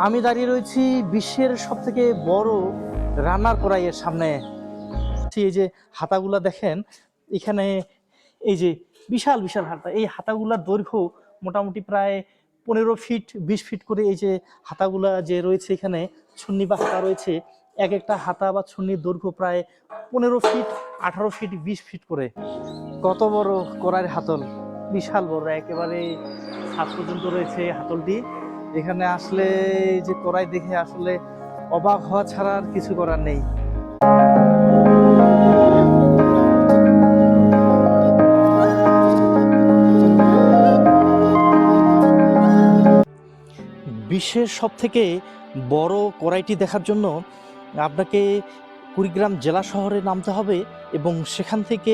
আমি দাঁড়িয়ে রয়েছি বিশ্বের সবথেকে বড় রান্নার কড়াইয়ের সামনে। এই যে হাতাগুলা দেখেন এখানে, এই যে বিশাল বিশাল হাতা, এই হাতাগুলার দৈর্ঘ্য মোটামুটি প্রায় 15 ফিট 20 ফিট করে। এই যে হাতাগুলা যে রয়েছে এখানে, ছুন্নি বা হাতা রয়েছে, এক একটা হাতা বা ছুন্নির দৈর্ঘ্য প্রায় 15 ফিট 18 ফিট 20 ফিট করে। কত বড় কড়াইয়ের হাতল, বিশাল বড়, একেবারে ছাদ পর্যন্ত রয়েছে হাতলটি। এখানে আসলে এই যে কড়াই দেখে আসলে অবাক হওয়া ছাড়া আর কিছু করার নেই। বিশ্বের সব থেকে বড় কড়াইটি দেখার জন্য আপনাকে কুড়িগ্রাম জেলা শহরে নামতে হবে এবং সেখান থেকে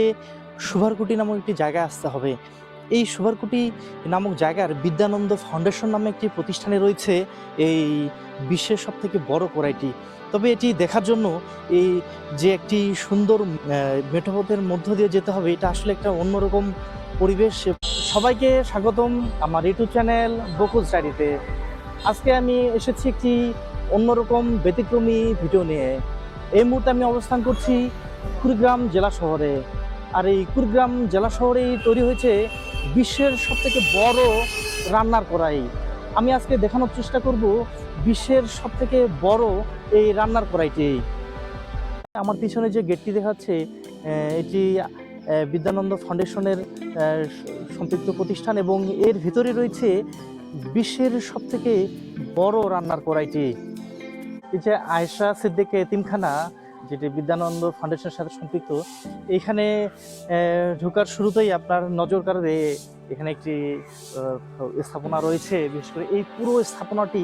সুভারকুটি নামক একটি জায়গায় আসতে হবে। এই সুভারকুটি নামক জায়গার বিদ্যানন্দ ফাউন্ডেশন নামে একটি প্রতিষ্ঠানে রয়েছে এই বিশ্বের সব থেকে বড় কড়াইটি। তবে এটি দেখার জন্য এই যে একটি সুন্দর মেঠোপথের মধ্য দিয়ে যেতে হবে, এটা আসলে একটা অন্যরকম পরিবেশ। সবাইকে স্বাগতম আমার ইউটিউব চ্যানেল বকুজ ডায়েরিতে। আজকে আমি এসেছি একটি অন্যরকম ব্যতিক্রমী ভিডিও নিয়ে। এই মুহূর্তে আমি অবস্থান করছি কুড়িগ্রাম জেলা শহরে। আর এই কুড়িগ্রাম জেলা শহরেই তৈরি হয়েছে বিশ্বের সবথেকে বড় রান্নার কড়াই। আমি আজকে দেখানোর চেষ্টা করব বিশ্বের সবথেকে বড় এই রান্নার কড়াইটি। আমার পিছনে যে গেটটি দেখাচ্ছে, এটি বিদ্যানন্দ ফাউন্ডেশনের সম্পৃক্ত প্রতিষ্ঠান এবং এর ভিতরে রয়েছে বিশ্বের সবথেকে বড় রান্নার কড়াইটি। এই যে আয়েশা সিদ্দিক এতিমখানা, যেটি বিদ্যানন্দ ফাউন্ডেশনের সাথে সম্পৃক্ত, এখানে ঢোকার শুরুতেই আপনার নজর কাড়বে এখানে একটি স্থাপনা রয়েছে। বিশেষ করে এই পুরো স্থাপনাটি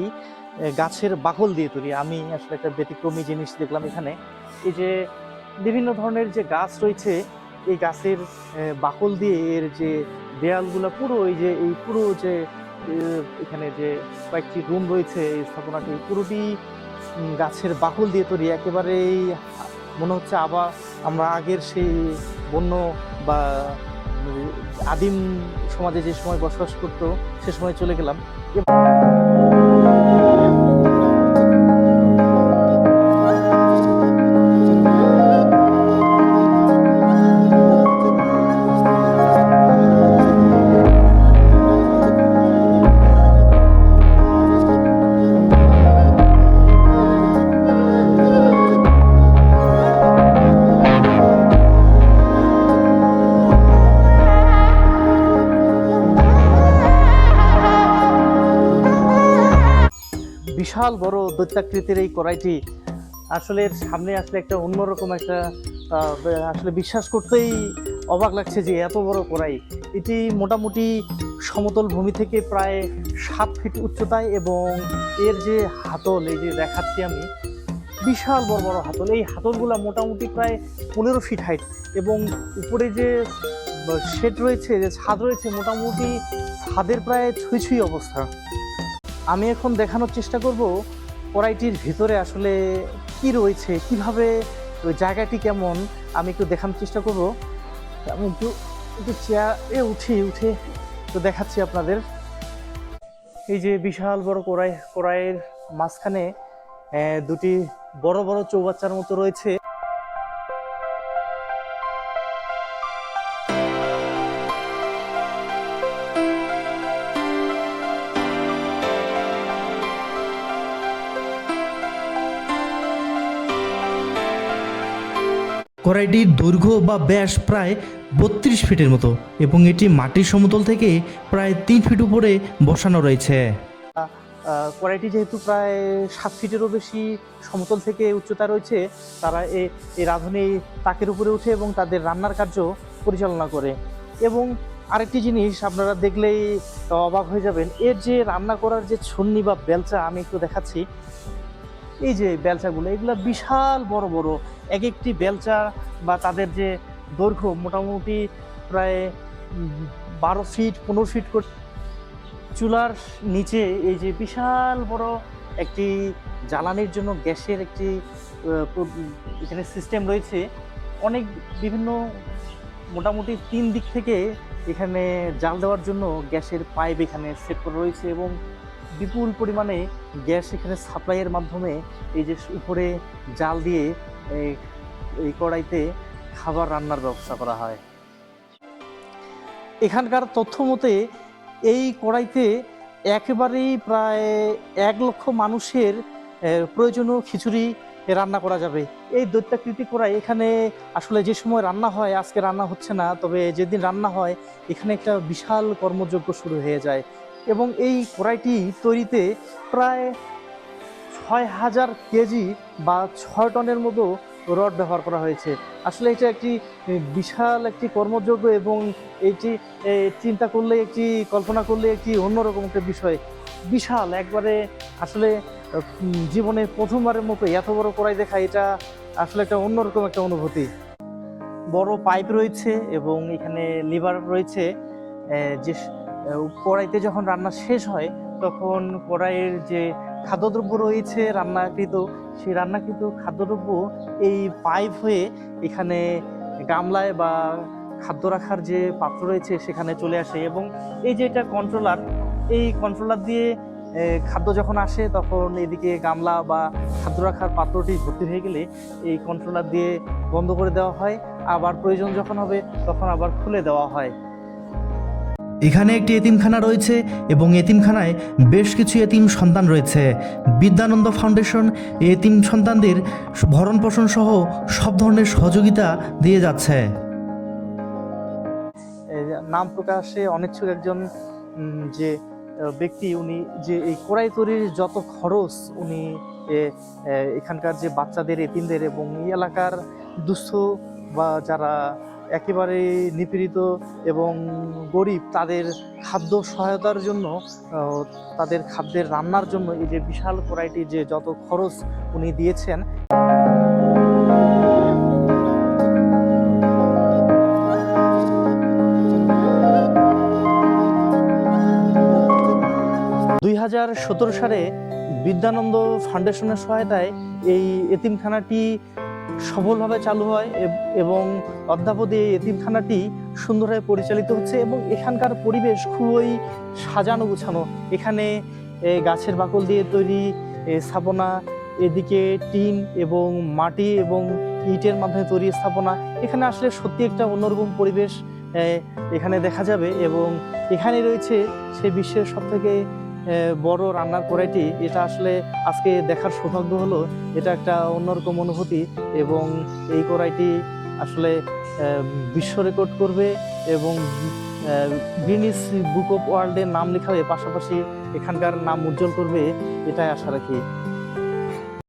গাছের বাকল দিয়ে তৈরি। আমি আসলে একটা ব্যতিক্রমী জিনিস দেখলাম এখানে। এই যে বিভিন্ন ধরনের যে গাছ রয়েছে, এই গাছের বাকল দিয়ে এর যে দেয়ালগুলো পুরো, এই পুরো যে এখানে যে কয়েকটি রুম রয়েছে, এই স্থাপনাটি পুরোটি গাছের বাকল দিয়ে তৈরি। একেবারেই মনে হচ্ছে আবার আমরা আগের সেই বন্য বা আদিম সমাজে যে সময় বসবাস করতো সে সময় চলে গেলাম। বিশাল বড় দৈত্যাকৃতির এই কড়াইটি আসলে সামনে আসলে একটা অন্যরকম একটা আসলে বিশ্বাস করতেই অবাক লাগছে যে এত বড় কড়াই। এটি মোটামুটি সমতল ভূমি থেকে প্রায় 7 ফিট উচ্চতায় এবং এর যে হাতল, এই যে দেখাচ্ছি আমি, বিশাল বড় বড় হাতল। এই হাতলগুলো মোটামুটি প্রায় 15 ফিট হাইট এবং উপরে যে শেড রয়েছে, যে ছাদ রয়েছে, মোটামুটি ছাদের প্রায় ছুঁই ছুঁই অবস্থা। আমি এখন দেখানোর চেষ্টা করব কড়াইটির ভিতরে আসলে কি রয়েছে, কিভাবে ওই জায়গাটি কেমন, আমি একটু দেখানোর চেষ্টা করব। আমি একটু একটু চেয়ারে উঠে তো দেখাচ্ছি আপনাদের। এই যে বিশাল বড় কড়াইয়ের মাঝখানে দুটি বড় বড় চৌবাচ্চার মতো রয়েছে। কড়াইটির দৈর্ঘ্য বা ব্যাস প্রায় 32 ফিটের মতো এবং এটি মাটির সমতল থেকে প্রায় 3 ফিট উপরে বসানো রয়েছে। কড়াইটি যেহেতু প্রায় 7 ফিটেরও বেশি সমতল থেকে উচ্চতা রয়েছে, তারা এই রাঁধুনি তাকের উপরে উঠে এবং তাদের রান্নার কার্য পরিচালনা করে। এবং আরেকটি জিনিস আপনারা দেখলেই অবাক হয়ে যাবেন, এর যে রান্না করার যে ছন্নি বা বেলচা, আমি একটু দেখাচ্ছি। এই যে বেলচাগুলো, এগুলো বিশাল বড় বড়। এক একটি বেলচা বা তাদের যে দৈর্ঘ্য মোটামুটি প্রায় 12 ফিট 15 ফিট করে। চুলার নিচে এই যে বিশাল বড় একটি জ্বালানির জন্য গ্যাসের একটি এখানে সিস্টেম রয়েছে। অনেক বিভিন্ন মোটামুটি 3 দিক থেকে এখানে জাল দেওয়ার জন্য গ্যাসের পাইপ এখানে সেট করা রয়েছে এবং বিপুল পরিমাণে গ্যাস এখানে সাপ্লাইয়ের মাধ্যমে এই যে উপরে জাল দিয়ে এই কড়াইতে খাবার রান্নার ব্যবস্থা করা হয়। এখানকার তথ্য মতে এই কড়াইতে একেবারেই প্রায় 1 লক্ষ মানুষের প্রয়োজনীয় খিচুড়ি রান্না করা যাবে। এই দৈত্যাকৃতি কড়াই এখানে আসলে যে সময় রান্না হয়, আজকে রান্না হচ্ছে না, তবে যেদিন রান্না হয় এখানে একটা বিশাল কর্মযজ্ঞ শুরু হয়ে যায়। এবং এই কড়াইটি তৈরিতে প্রায় 6,000 কেজি বা 6 টনের মতো রড ব্যবহার করা হয়েছে। আসলে এটা একটি বিশাল একটি কর্মযজ্ঞ এবং এইটি চিন্তা করলে, একটি কল্পনা করলে একটি অন্যরকম একটা বিষয়। বিশাল একবারে আসলে জীবনে প্রথমবারের মতো এত বড় কড়াই দেখা, এটা আসলে একটা অন্যরকম একটা অনুভূতি। বড় পাইপ রয়েছে এবং এখানে লিভার রয়েছে। যে কড়াইতে যখন রান্না শেষ হয় তখন কড়াইয়ের যে খাদ্যদ্রব্য রয়েছে রান্নাকৃত, সেই রান্নাকৃত খাদ্যদ্রব্য এই পাইপ হয়ে এখানে গামলায় বা খাদ্য রাখার যে পাত্র রয়েছে সেখানে চলে আসে। এবং এই যে এটা কন্ট্রোলার, এই কন্ট্রোলার দিয়ে খাদ্য যখন আসে তখন এদিকে গামলা বা খাদ্য রাখার পাত্রটি ভর্তি হয়ে গেলে এই কন্ট্রোলার দিয়ে বন্ধ করে দেওয়া হয়, আবার প্রয়োজন যখন হবে তখন আবার খুলে দেওয়া হয়। এখানে একটি এতিমখানা রয়েছে এবং এতিমখানায় বেশ কিছু এতিম সন্তান রয়েছে। বিদ্যানন্দ ফাউন্ডেশন এতিম সন্তানদের ভরণ পোষণ সহ সব ধরনের সহযোগিতা দিয়ে যাচ্ছে। নাম প্রকাশে অনিচ্ছুক একজন যে ব্যক্তি, উনি যে এই কড়াই তৈরির যত খরচ উনি এখানকার যে বাচ্চাদের, এতিমদের এবং এই এলাকার দুস্থ বা যারা একেবারে নিপীড়িত এবং গরিব তাদের খাদ্য সহায়তার জন্য, তাদের খাদ্যের রান্নার জন্য এই যে বিশাল কড়াইটি যে যত খরচ উনি দিয়েছেন। সালে বিদ্যানন্দ ফাউন্ডেশনের সহায়তায় এই এতিমখানাটি সফলভাবে চালু হয় এবং অদ্যাবধি এই এতিমখানাটি সুন্দরভাবে পরিচালিত হচ্ছে এবং এখানকার পরিবেশ খুবই সাজানো গুছানো। এখানে গাছের বাকল দিয়ে তৈরি স্থাপনা, এদিকে টিন এবং মাটি এবং ইটের মাধ্যমে তৈরি স্থাপনা। এখানে আসলে সত্যি একটা অন্যরকম পরিবেশ এখানে দেখা যাবে। এবং এখানে রয়েছে সেই বিশ্বের সবথেকে বড় রান্নার কড়াইটি। এটা আসলে আজকে দেখার সৌভাগ্য হলো, এটা একটা অন্যরকম অনুভূতি। এবং এই কড়াইটি আসলে বিশ্ব রেকর্ড করবে এবং গিনিস বুক অফ ওয়ার্ল্ডের নাম লেখাবে, পাশাপাশি এখানকার নাম উজ্জ্বল করবে, এটাই আশা রাখি।